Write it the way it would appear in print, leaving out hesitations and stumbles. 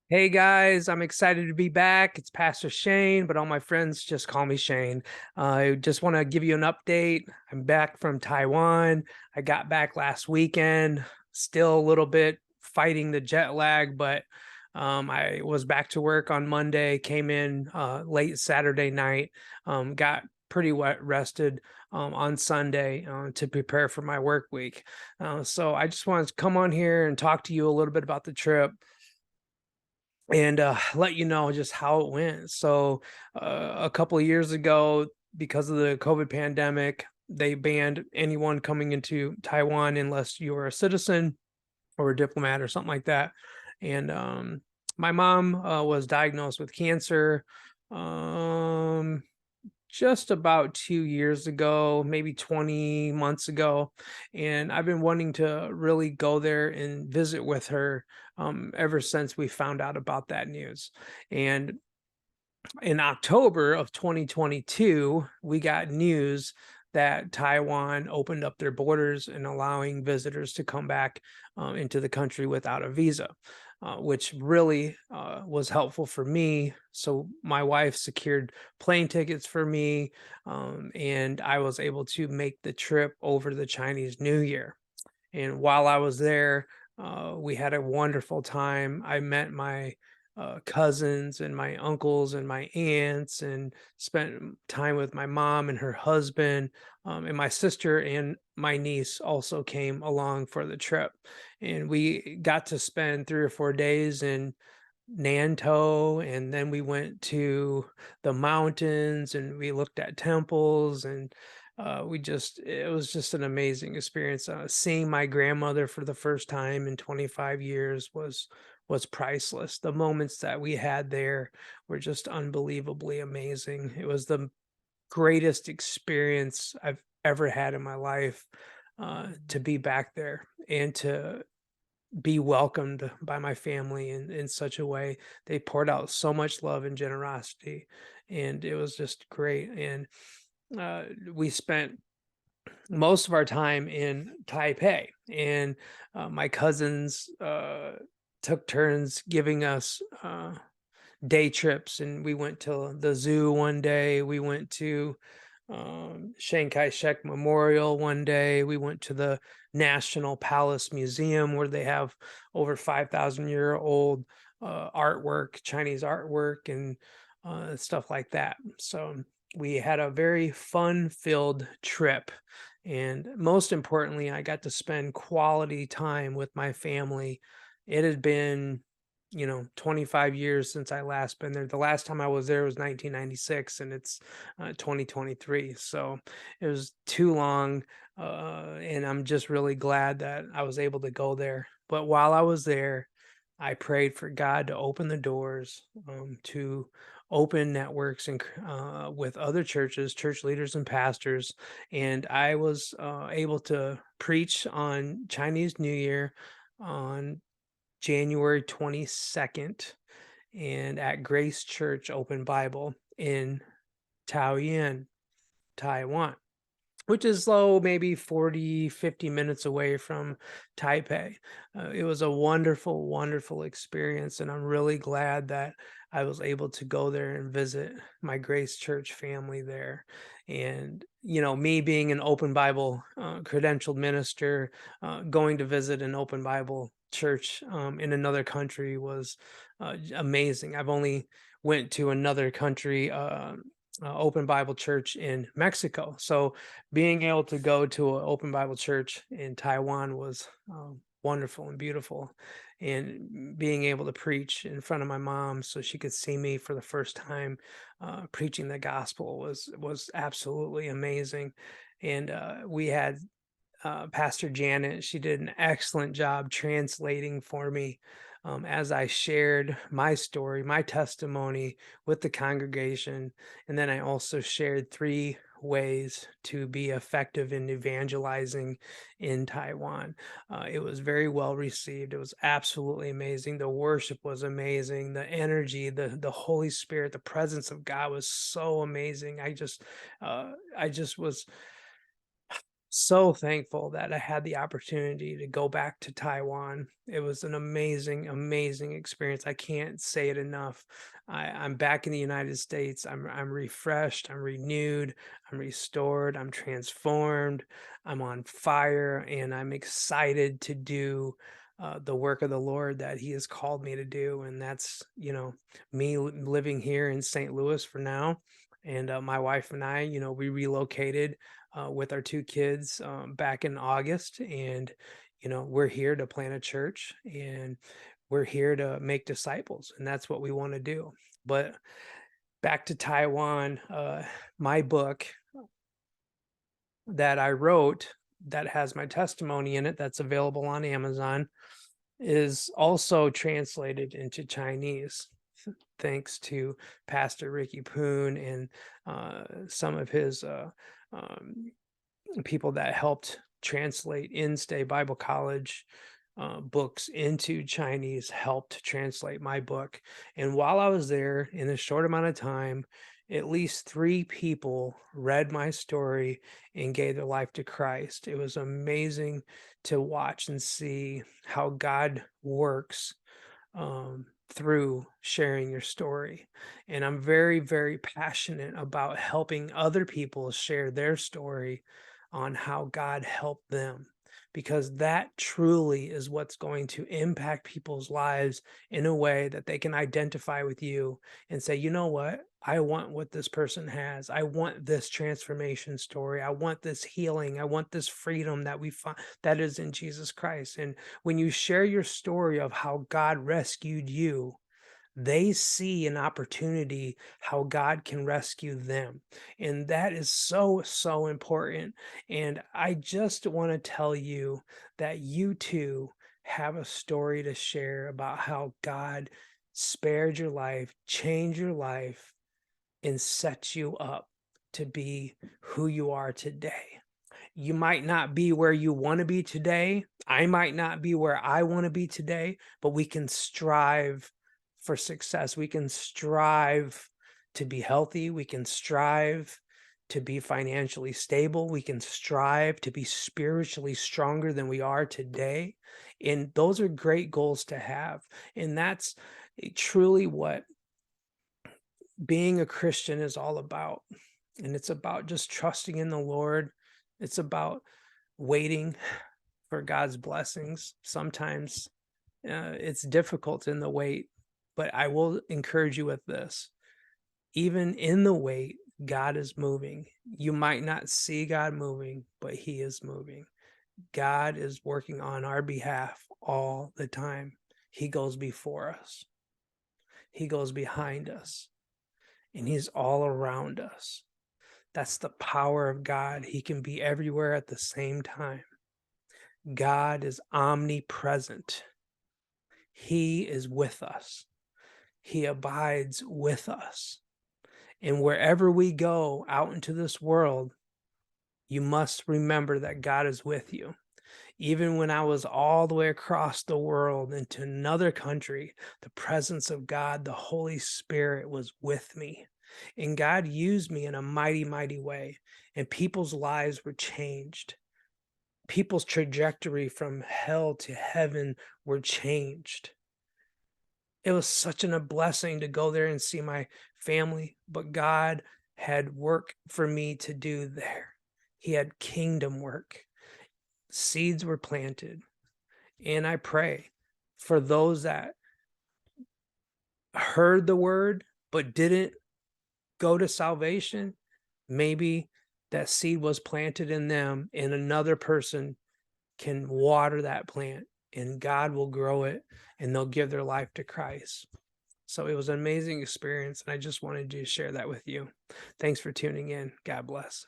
Hey guys, I'm excited to be back. It's Pastor Shane, but all my friends just call me Shane. I just want to give you an update. I'm back from Taiwan. I got back last weekend, still a little bit fighting the jet lag, but I was back to work on Monday, came in late Saturday night, got pretty wet rested on Sunday to prepare for my work week. So I just wanted to come on here and talk to you a little bit about the trip and let you know just how it went. So, a couple of years ago, because of the COVID pandemic, they banned anyone coming into Taiwan unless you were a citizen or a diplomat or something like that. And my mom was diagnosed with cancer. Um, just about 2 years ago, maybe 20 months ago, and I've been wanting to really go there and visit with her, ever since we found out about that news. And in October of 2022, we got news that Taiwan opened up their borders and allowing visitors to come back into the country without a visa, which really was helpful for me. So my wife secured plane tickets for me, and I was able to make the trip over the Chinese New Year. And while I was there, we had a wonderful time. I met my cousins and my uncles and my aunts and spent time with my mom and her husband. And my sister and my niece also came along for the trip. And we got to spend 3 or 4 days in Nantao, and then we went to the mountains and we looked at temples, and it was just an amazing experience. Seeing my grandmother for the first time in 25 years was priceless. The moments that we had there were just unbelievably amazing. It was the greatest experience I've ever had in my life, to be back there and to be welcomed by my family in such a way. They poured out so much love and generosity, and it was just great. And we spent most of our time in Taipei, and my cousins took turns giving us day trips, and we went to the zoo one day. We went to Chiang Kai-shek Memorial one day. We went to the National Palace Museum where they have over 5,000-year-old artwork, Chinese artwork, and stuff like that. So we had a very fun-filled trip. And most importantly, I got to spend quality time with my family. It had been 25 years since I last been there. The last time I was there was 1996, and it's 2023. So it was too long, and I'm just really glad that I was able to go there. But while I was there, I prayed for God to open the doors, to open networks and with other churches, church leaders, and pastors. And I was able to preach on Chinese New Year on January 22nd and at Grace Church Open Bible in Taoyuan, Taiwan, which is low, maybe 40, 50 minutes away from Taipei. It was a wonderful, wonderful experience, and I'm really glad that I was able to go there and visit my Grace Church family there. And, me being an open Bible credentialed minister, going to visit an open Bible church in another country was amazing. I've only went to another country, open Bible church in Mexico. So being able to go to an open Bible church in Taiwan was wonderful and beautiful. And being able to preach in front of my mom so she could see me for the first time preaching the gospel was absolutely amazing. And we had Pastor Janet. She did an excellent job translating for me as I shared my story, my testimony with the congregation. And then I also shared 3 ways to be effective in evangelizing in Taiwan. It was very well received. It was absolutely amazing. The worship was amazing. The energy, the Holy Spirit, the presence of God was so amazing. I just was so thankful that I had the opportunity to go back to Taiwan. It was an amazing, amazing experience. I can't say it enough. I'm back in the United States. I'm refreshed, I'm renewed, I'm restored, I'm transformed, I'm on fire, and I'm excited to do the work of the Lord that He has called me to do. And that's, me living here in St. Louis for now. And my wife and I, we relocated with our two kids back in August. And, we're here to plant a church and we're here to make disciples. And that's what we want to do. But back to Taiwan, my book that I wrote that has my testimony in it, that's available on Amazon, is also translated into Chinese. Thanks to Pastor Ricky Poon and some of his um, people that helped translate In-Stay Bible College books into Chinese, helped translate my book. And while I was there, in a short amount of time, at least 3 people read my story and gave their life to Christ. It was amazing to watch and see how God works through sharing your story. And I'm very, very passionate about helping other people share their story on how God helped them, because that truly is what's going to impact people's lives in a way that they can identify with you and say, you know what? I want what this person has. I want this transformation story. I want this healing. I want this freedom that we find that is in Jesus Christ. And when you share your story of how God rescued you, they see an opportunity how God can rescue them. And that is so, so important. And I just want to tell you that you too have a story to share about how God spared your life, changed your life, and set you up to be who you are today. You might not be where you want to be today. I might not be where I want to be today, but we can strive for success. We can strive to be healthy. We can strive to be financially stable. We can strive to be spiritually stronger than we are today. And those are great goals to have. And that's truly what being a Christian is all about. And it's about just trusting in the Lord. It's about waiting for God's blessings. Sometimes it's difficult in the wait, but I will encourage you with this. Even in the wait, God is moving. You might not see God moving, but He is moving. God is working on our behalf all the time. He goes before us, He goes behind us, and He's all around us. That's the power of God. He can be everywhere at the same time. God is omnipresent. He is with us. He abides with us. And wherever we go out into this world, you must remember that God is with you. Even when I was all the way across the world into another country, the presence of God, the Holy Spirit was with me. And God used me in a mighty, mighty way. And people's lives were changed. People's trajectory from hell to heaven were changed. It was such a blessing to go there and see my family, but God had work for me to do there. He had kingdom work. Seeds were planted. And I pray for those that heard the word but didn't go to salvation. Maybe that seed was planted in them and another person can water that plant and God will grow it and they'll give their life to Christ. So it was an amazing experience and I just wanted to share that with you. Thanks for tuning in. God bless.